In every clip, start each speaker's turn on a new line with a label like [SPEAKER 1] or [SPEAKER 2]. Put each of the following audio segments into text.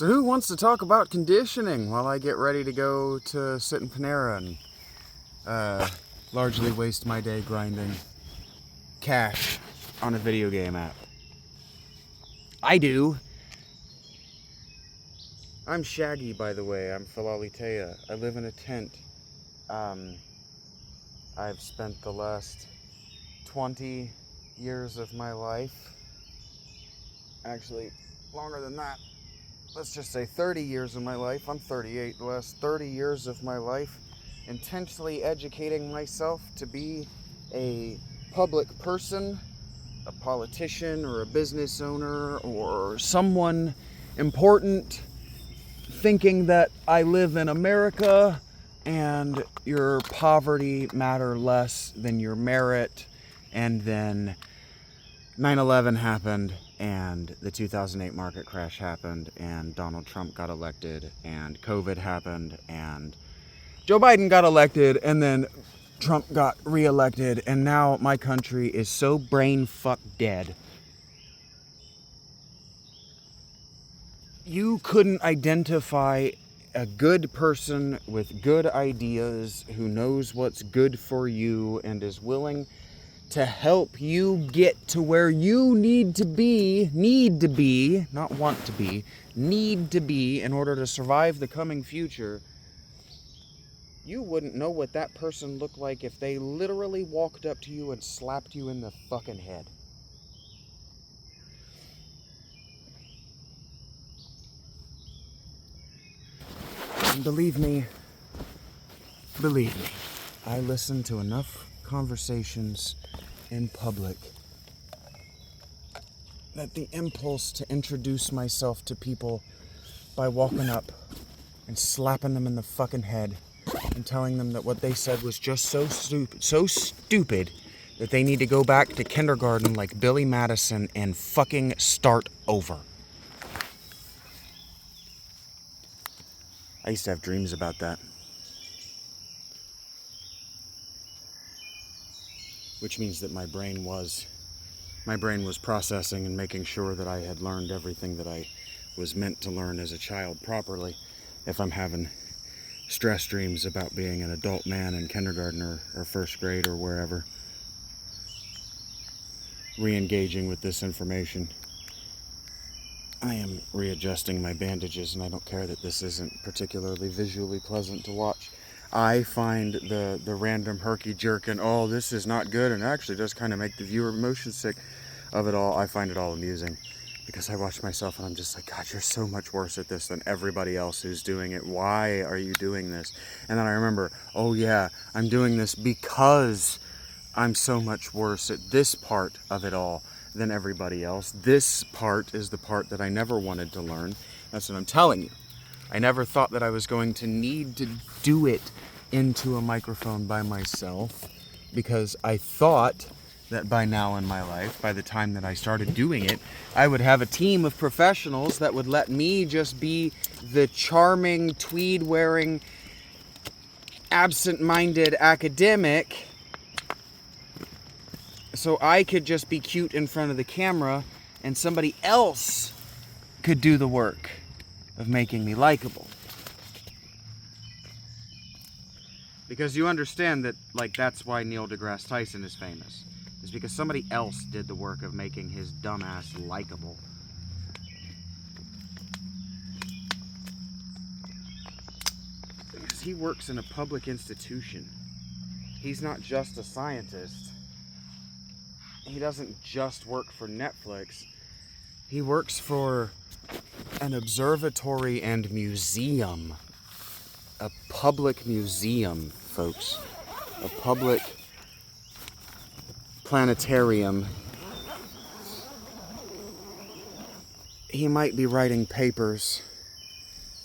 [SPEAKER 1] So who wants to talk about conditioning while I get ready to go to sit in Panera and largely waste my day grinding cash on a video game app? I do. I'm Shaggy, by the way. I'm Philalitea. I live in a tent. I've spent the last 20 years of my life, actually longer than that, let's just say 30 years of my life, I'm 38, the last 30 years of my life intentionally educating myself to be a public person, a politician or a business owner or someone important, thinking that I live in America and your poverty matter less than your merit. And then 9/11 happened, and the 2008 market crash happened, and Donald Trump got elected, and COVID happened, and Joe Biden got elected, and then Trump got reelected, and now my country is so brain fuck dead. You couldn't identify a good person with good ideas who knows what's good for you and is willing to help you get to where you need to be, not want to be, need to be in order to survive the coming future. You wouldn't know what that person looked like if they literally walked up to you and slapped you in the fucking head. And believe me, I listen to enough conversations in public that the impulse to introduce myself to people by walking up and slapping them in the fucking head and telling them that what they said was just so stupid that they need to go back to kindergarten like Billy Madison and fucking start over. I used to have dreams about that. Which means that my brain was processing and making sure that I had learned everything that I was meant to learn as a child properly. If I'm having stress dreams about being an adult man in kindergarten or first grade or wherever, re-engaging with this information. I am readjusting my bandages, and I don't care that this isn't particularly visually pleasant to watch. I find the random herky jerk and, oh, this is not good, and actually does kind of make the viewer motion sick of it all. I find it all amusing because I watch myself and I'm just like, God, you're so much worse at this than everybody else who's doing it. Why are you doing this? And then I remember, oh yeah, I'm doing this because I'm so much worse at this part of it all than everybody else. This part is the part that I never wanted to learn. That's what I'm telling you. I never thought that I was going to need to do it into a microphone by myself, because I thought that by now in my life, by the time that I started doing it, I would have a team of professionals that would let me just be the charming, tweed-wearing, absent-minded academic, so I could just be cute in front of the camera and somebody else could do the work of making me likable. Because you understand that, like, that's why Neil deGrasse Tyson is famous. It's because somebody else did the work of making his dumbass likable. Because he works in a public institution. He's not just a scientist. He doesn't just work for Netflix. He works for an observatory and museum. A public museum, folks. A public planetarium. He might be writing papers.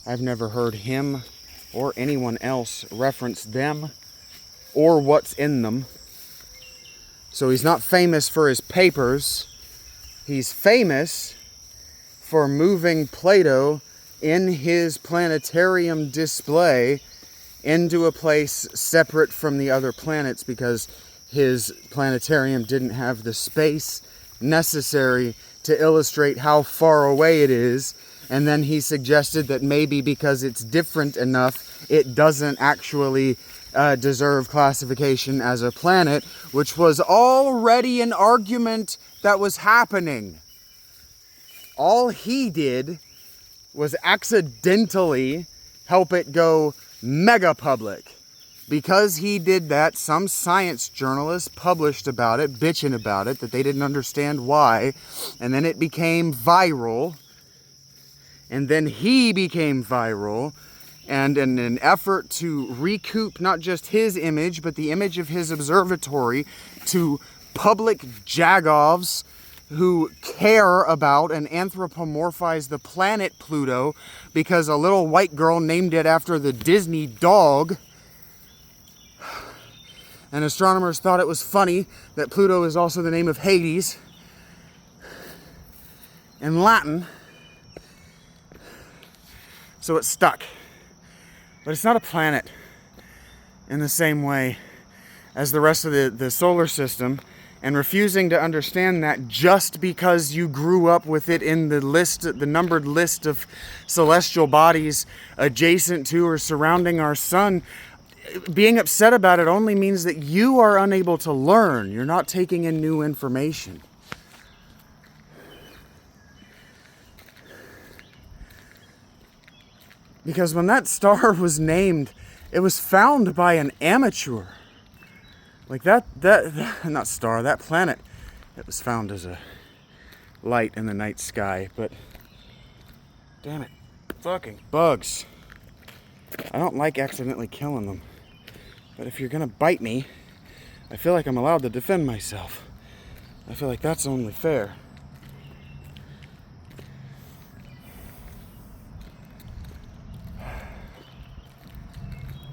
[SPEAKER 1] I've never heard him or anyone else reference them or what's in them. So he's not famous for his papers. He's famous for moving Plato in his planetarium display into a place separate from the other planets, because his planetarium didn't have the space necessary to illustrate how far away it is And then he suggested that maybe because it's different enough, it doesn't actually deserve classification as a planet, which was already an argument that was happening. All he did was accidentally help it go mega public. Because he did that, some science journalists published about it, bitching about it, that they didn't understand why. And then it became viral. And then he became viral. And in an effort to recoup not just his image, but the image of his observatory to public jagoffs who care about and anthropomorphize the planet Pluto because a little white girl named it after the Disney dog. And astronomers thought it was funny that Pluto is also the name of Hades in Latin. So it stuck. But it's not a planet in the same way as the rest of the solar system. And refusing to understand that just because you grew up with it in the list, the numbered list of celestial bodies adjacent to or surrounding our sun, being upset about it only means that you are unable to learn. You're not taking in new information. Because when that star was named, it was found by an amateur. Like that not star, that planet, it was found as a light in the night sky, but damn it, fucking bugs. I don't like accidentally killing them, but if you're gonna bite me, I feel like I'm allowed to defend myself. I feel like that's only fair.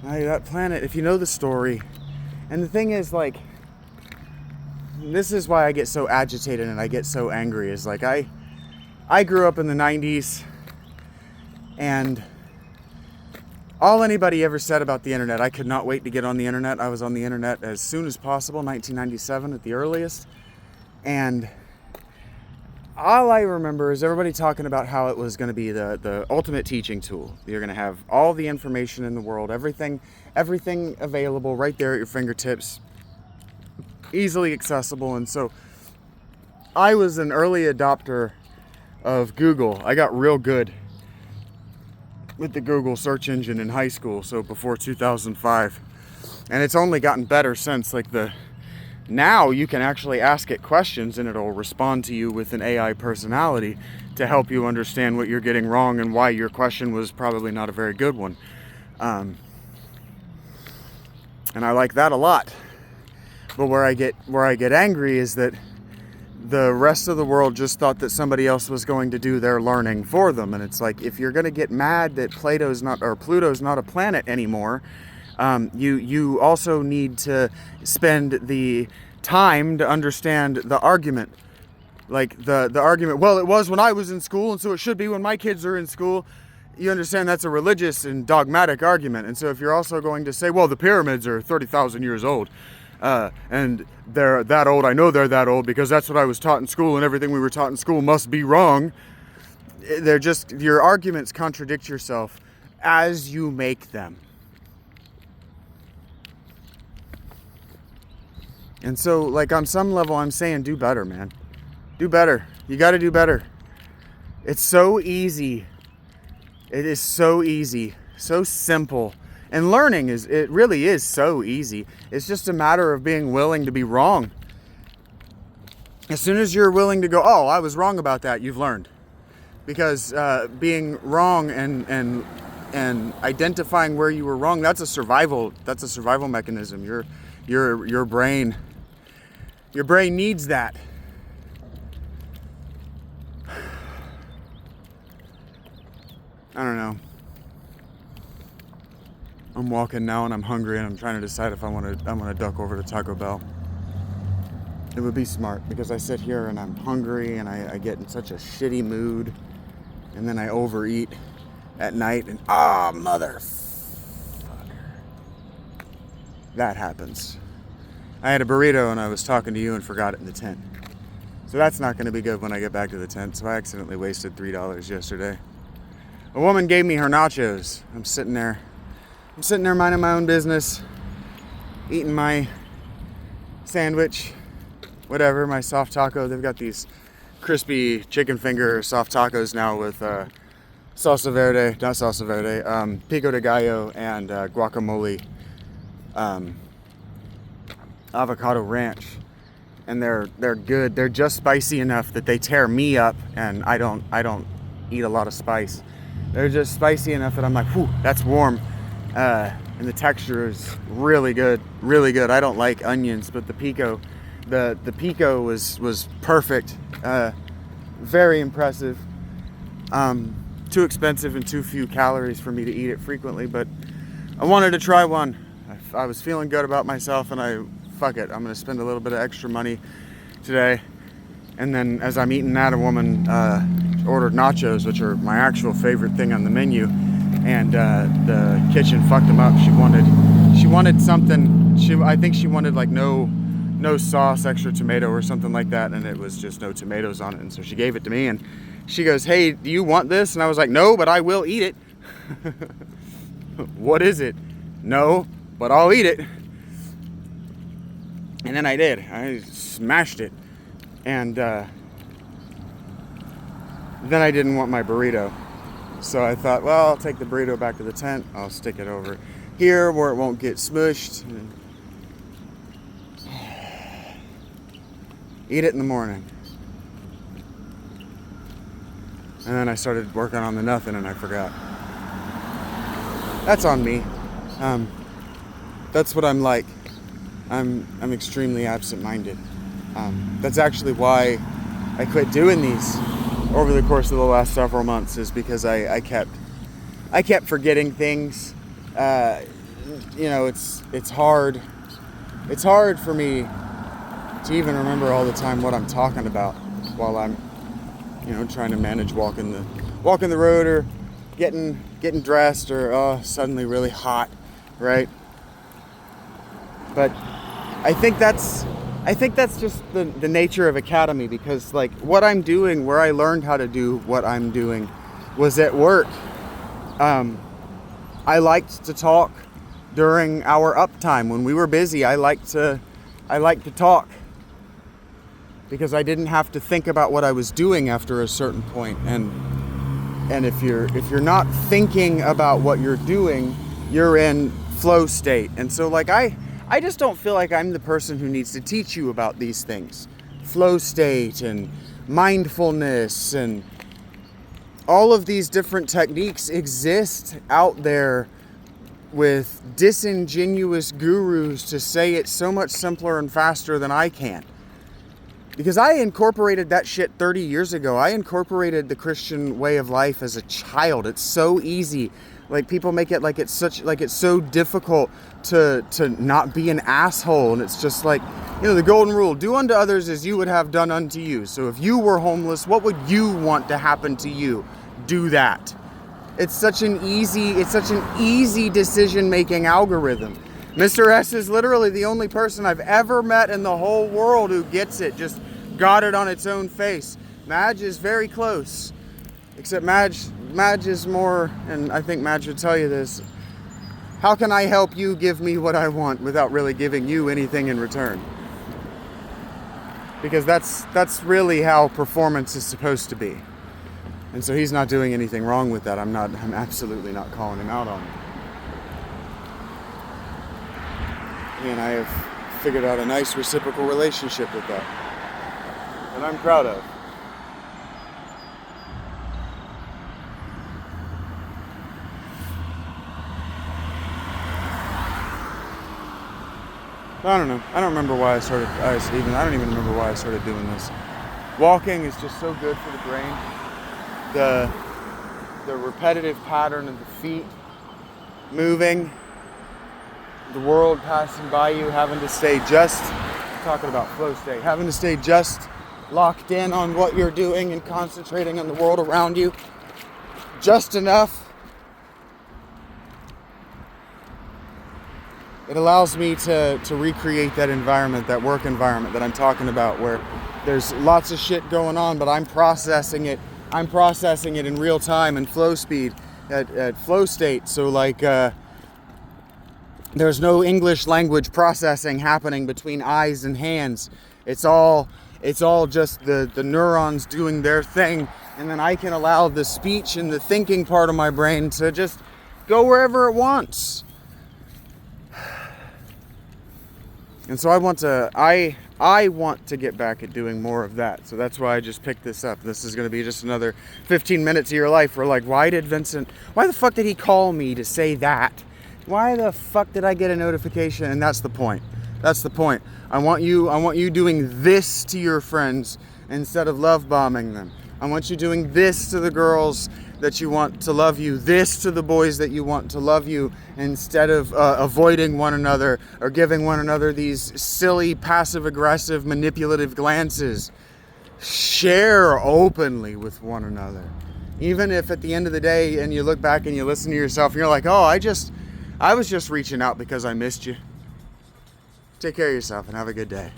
[SPEAKER 1] That planet, if you know the story, and the thing is, like, this is why I get so agitated and I get so angry, is like, I grew up in the 90s, and all anybody ever said about the internet, I could not wait to get on the internet. I was on the internet as soon as possible, 1997 at the earliest, and all I remember is everybody talking about how it was going to be the ultimate teaching tool. You're going to have all the information in the world, everything available right there at your fingertips, easily accessible. And so I was an early adopter of Google. I got real good with the Google search engine in high school, so before 2005. And it's only gotten better since. Now you can actually ask it questions and it'll respond to you with an AI personality to help you understand what you're getting wrong and why your question was probably not a very good one. And I like that a lot. But where I get angry is that the rest of the world just thought that somebody else was going to do their learning for them. And it's like, if you're going to get mad that Pluto's not a planet anymore, you also need to spend the time to understand the argument. Like the argument, well, it was when I was in school, and so it should be when my kids are in school. You understand that's a religious and dogmatic argument. And so if you're also going to say, well, the pyramids are 30,000 years old, and they're that old, I know they're that old because that's what I was taught in school, and everything we were taught in school must be wrong. Your arguments contradict yourself as you make them. And so, like, on some level, I'm saying do better, man. Do better. You got to do better. It's so easy. It is so easy. So simple. And learning it really is so easy. It's just a matter of being willing to be wrong. As soon as you're willing to go, oh, I was wrong about that, you've learned. Because being wrong and identifying where you were wrong, that's a survival mechanism. Your brain needs that. I don't know. I'm walking now and I'm hungry and I'm trying to decide if I want to duck over to Taco Bell. It would be smart because I sit here and I'm hungry and I get in such a shitty mood, and then I overeat at night and motherfucker. That happens. I had a burrito and I was talking to you and forgot it in the tent. So that's not going to be good when I get back to the tent. So I accidentally wasted $3 yesterday. A woman gave me her nachos. I'm sitting there minding my own business, eating my sandwich, whatever, my soft taco. They've got these crispy chicken finger soft tacos now with pico de gallo and guacamole, avocado ranch. And they're good. They're just spicy enough that they tear me up, and I don't eat a lot of spice. They're just spicy enough that I'm like, whew, that's warm. And the texture is really good, really good. I don't like onions, but the pico was perfect. Very impressive. Too expensive and too few calories for me to eat it frequently, but I wanted to try one. I was feeling good about myself, and fuck it, I'm gonna spend a little bit of extra money today. And then as I'm eating that, a woman ordered nachos, which are my actual favorite thing on the menu, and the kitchen fucked them up. She wanted something. I think she wanted like no sauce, extra tomato or something like that, and it was just no tomatoes on it. And so she gave it to me, and she goes, "Hey, do you want this?" And I was like, "No, but I will eat it." "What is it?" "No, but I'll eat it." And then I did. I smashed it. And then I didn't want my burrito. So I thought, well, I'll take the burrito back to the tent. I'll stick it over here where it won't get smushed. Eat it in the morning. And then I started working on the nothing and I forgot. That's on me. That's what I'm like. I'm extremely absent-minded. That's actually why I quit doing these over the course of the last several months, is because I kept forgetting things. It's hard for me to even remember all the time what I'm talking about while I'm trying to manage walking the road, or getting dressed, or suddenly really hot, right? But I think that's just the nature of Academy, because like what I'm doing, where I learned how to do what I'm doing, was at work. I liked to talk during our uptime when we were busy. I liked to talk because I didn't have to think about what I was doing after a certain point. And if you're not thinking about what you're doing, you're in flow state. And so like I just don't feel like I'm the person who needs to teach you about these things. Flow state and mindfulness and all of these different techniques exist out there with disingenuous gurus to say it so much simpler and faster than I can. Because I incorporated that shit 30 years ago. I incorporated the Christian way of life as a child. It's so easy. Like people make it like it's so difficult to not be an asshole. And it's just like, the golden rule, do unto others as you would have done unto you. So if you were homeless, what would you want to happen to you? Do that. It's such an easy decision-making algorithm. Mr. S is literally the only person I've ever met in the whole world who gets it, just got it on its own face. Madge is very close, except Madge is more, and I think Madge would tell you this, how can I help you give me what I want without really giving you anything in return? Because that's really how performance is supposed to be. And so he's not doing anything wrong with that. I'm absolutely not calling him out on it. And I have figured out a nice reciprocal relationship with that. And I'm proud of. I don't know. I don't remember why I don't even remember why I started doing this. Walking is just so good for the brain. The repetitive pattern of the feet moving, the world passing by you, having to stay talking about flow state, having to stay just locked in on what you're doing and concentrating on the world around you just enough. It allows me to recreate that environment, that work environment that I'm talking about, where there's lots of shit going on, but I'm processing it I'm processing it in real time and flow speed at flow state. So like there's no English language processing happening between eyes and hands. It's all just the neurons doing their thing, and then I can allow the speech and the thinking part of my brain to just go wherever it wants. And so I want to get back at doing more of that. So that's why I just picked this up. This is going to be just another 15 minutes of your life where like, why the fuck did he call me to say that? Why the fuck did I get a notification? And that's the point. That's the point. I want you doing this to your friends instead of love bombing them. I want you doing this to the girls that you want to love you, this to the boys that you want to love you, instead of avoiding one another or giving one another these silly, passive-aggressive, manipulative glances. Share openly with one another. Even if at the end of the day and you look back and you listen to yourself and you're like, oh, I was just reaching out because I missed you. Take care of yourself and have a good day.